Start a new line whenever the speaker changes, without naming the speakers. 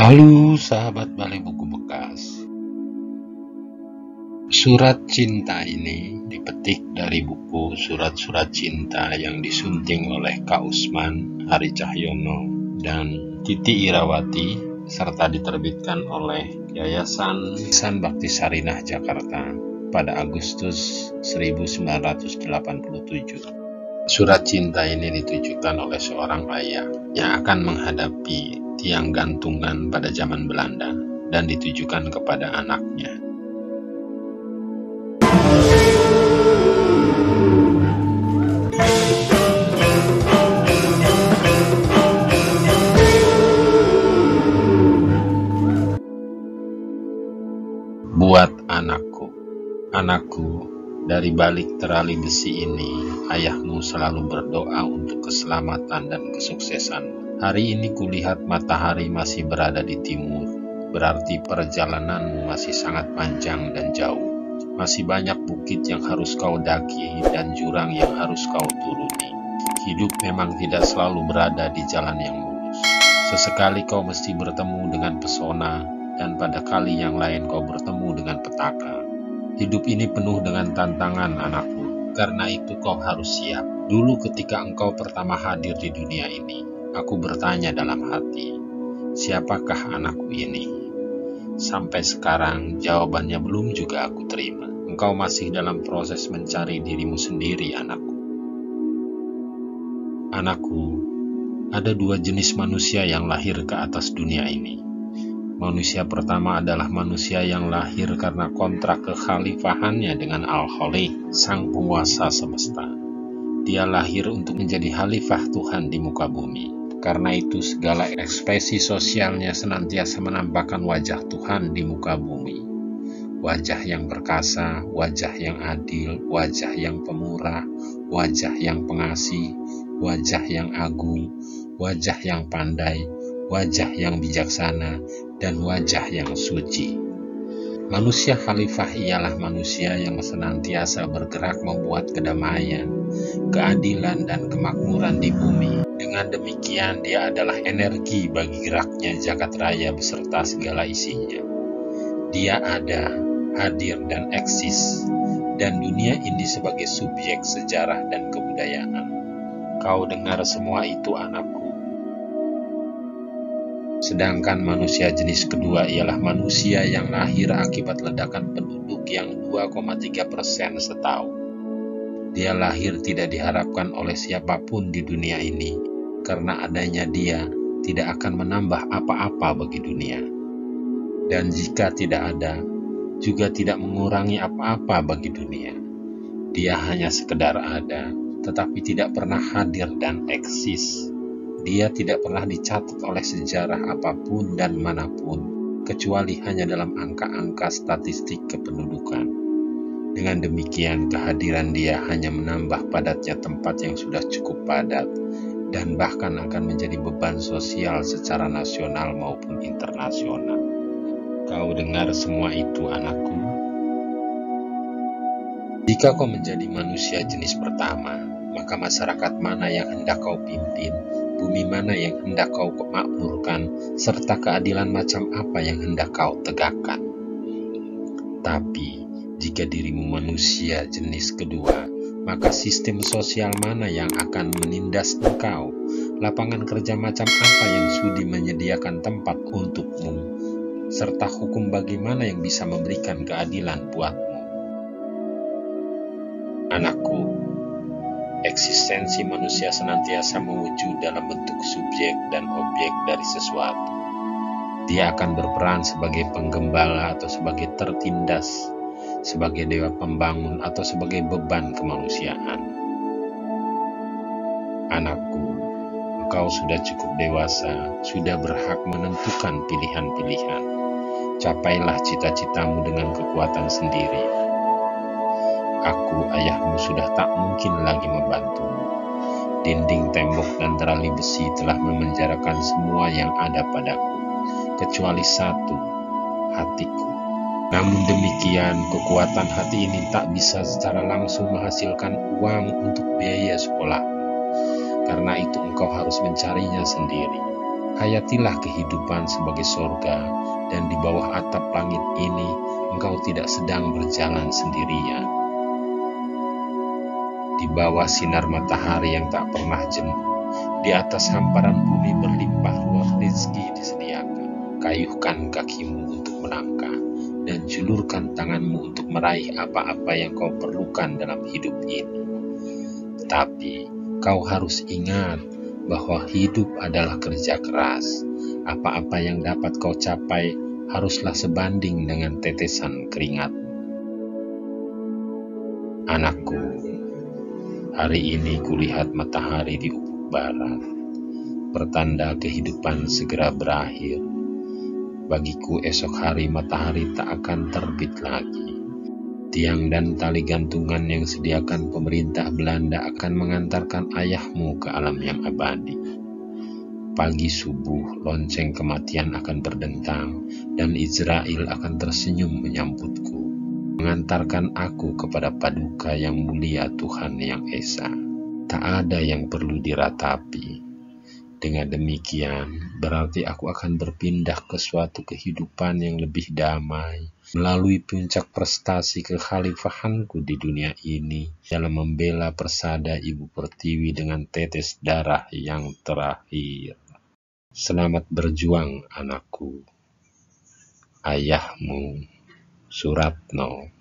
Halo sahabat Balai Buku Bekas. Surat cinta ini dipetik dari buku Surat-Surat Cinta yang disunting oleh Kak Usman, Hari Cahyono, dan Titi Irawati, serta diterbitkan oleh Yayasan San Bakti Sarinah Jakarta pada Agustus 1987. Surat cinta ini ditujukan oleh seorang ayah yang akan menghadapi tiang gantungan pada zaman Belanda dan ditujukan kepada anaknya. Buat anakku, dari balik terali besi ini, ayahmu selalu berdoa untuk keselamatan dan kesuksesan. Hari ini kulihat matahari masih berada di timur, berarti perjalananmu masih sangat panjang dan jauh. Masih banyak bukit yang harus kau daki dan jurang yang harus kau turuni. Hidup memang tidak selalu berada di jalan yang mulus. Sesekali kau mesti bertemu dengan pesona, dan pada kali yang lain kau bertemu dengan petaka. Hidup ini penuh dengan tantangan, anakku. Karena itu kau harus siap. Dulu ketika engkau pertama hadir di dunia ini, aku bertanya dalam hati, siapakah anakku ini? Sampai sekarang jawabannya belum juga aku terima. Engkau masih dalam proses mencari dirimu sendiri, anakku. Anakku, ada dua jenis manusia yang lahir ke atas dunia ini. Manusia pertama adalah manusia yang lahir karena kontrak kekhalifahannya dengan Al-Khaliq, sang penguasa semesta. Dia lahir untuk menjadi khalifah Tuhan di muka bumi. Karena itu segala ekspresi sosialnya senantiasa menampakkan wajah Tuhan di muka bumi. Wajah yang perkasa, wajah yang adil, wajah yang pemurah, wajah yang pengasih, wajah yang agung, wajah yang pandai, wajah yang bijaksana, dan wajah yang suci. Manusia khalifah ialah manusia yang senantiasa bergerak membuat kedamaian, keadilan, dan kemakmuran di bumi. Dengan demikian, dia adalah energi bagi geraknya jagat raya beserta segala isinya. Dia ada, hadir, dan eksis, dan dunia ini sebagai subjek sejarah dan kebudayaan. Kau dengar semua itu, anakku. Sedangkan manusia jenis kedua ialah manusia yang lahir akibat ledakan penduduk yang 2,3% setahun. Dia lahir tidak diharapkan oleh siapapun di dunia ini, karena adanya dia tidak akan menambah apa-apa bagi dunia. Dan jika tidak ada, juga tidak mengurangi apa-apa bagi dunia. Dia hanya sekedar ada, tetapi tidak pernah hadir dan eksis. Dia tidak pernah dicatat oleh sejarah apapun dan manapun, kecuali hanya dalam angka-angka statistik kependudukan. Dengan demikian, kehadiran dia hanya menambah padatnya tempat yang sudah cukup padat, dan bahkan akan menjadi beban sosial secara nasional maupun internasional. Kau dengar semua itu, anakku? Jika kau menjadi manusia jenis pertama, maka masyarakat mana yang hendak kau pimpin, bumi mana yang hendak kau makmurkan, serta keadilan macam apa yang hendak kau tegakkan. Tapi, jika dirimu manusia jenis kedua, maka sistem sosial mana yang akan menindas engkau, lapangan kerja macam apa yang sudi menyediakan tempat untukmu, serta hukum bagaimana yang bisa memberikan keadilan buatmu. Anakku, eksistensi manusia senantiasa mewujud dalam bentuk subjek dan objek dari sesuatu. Dia akan berperan sebagai penggembala atau sebagai tertindas, sebagai dewa pembangun atau sebagai beban kemanusiaan. Anakku, engkau sudah cukup dewasa, sudah berhak menentukan pilihan-pilihan. Capailah cita-citamu dengan kekuatan sendiri. Aku, ayahmu, sudah tak mungkin lagi membantumu. Dinding, tembok, dan terali besi telah memenjarakan semua yang ada padaku, kecuali satu, hatiku. Namun demikian, kekuatan hati ini tak bisa secara langsung menghasilkan uang untuk biaya sekolahmu. Karena itu engkau harus mencarinya sendiri. Hayatilah kehidupan sebagai sorga, dan di bawah atap langit ini engkau tidak sedang berjalan sendirian. Di bawah sinar matahari yang tak pernah jemu, di atas hamparan bumi berlimpah ruah rezeki disediakan. Kayuhkan kakimu untuk melangkah, dan julurkan tanganmu untuk meraih apa-apa yang kau perlukan dalam hidup ini. Tapi kau harus ingat bahwa hidup adalah kerja keras. Apa-apa yang dapat kau capai haruslah sebanding dengan tetesan keringatmu. Anakku, hari ini kulihat matahari di ufuk barat, pertanda kehidupan segera berakhir. Bagiku esok hari matahari tak akan terbit lagi. Tiang dan tali gantungan yang sediakan pemerintah Belanda akan mengantarkan ayahmu ke alam yang abadi. Pagi subuh, lonceng kematian akan berdentang, dan Israel akan tersenyum menyambutku, mengantarkan aku kepada paduka yang mulia Tuhan yang Esa. Tak ada yang perlu diratapi. Dengan demikian, berarti aku akan berpindah ke suatu kehidupan yang lebih damai, melalui puncak prestasi kekhalifahanku di dunia ini, dalam membela persada Ibu Pertiwi dengan tetes darah yang terakhir. Selamat berjuang, anakku. Ayahmu, Suratno.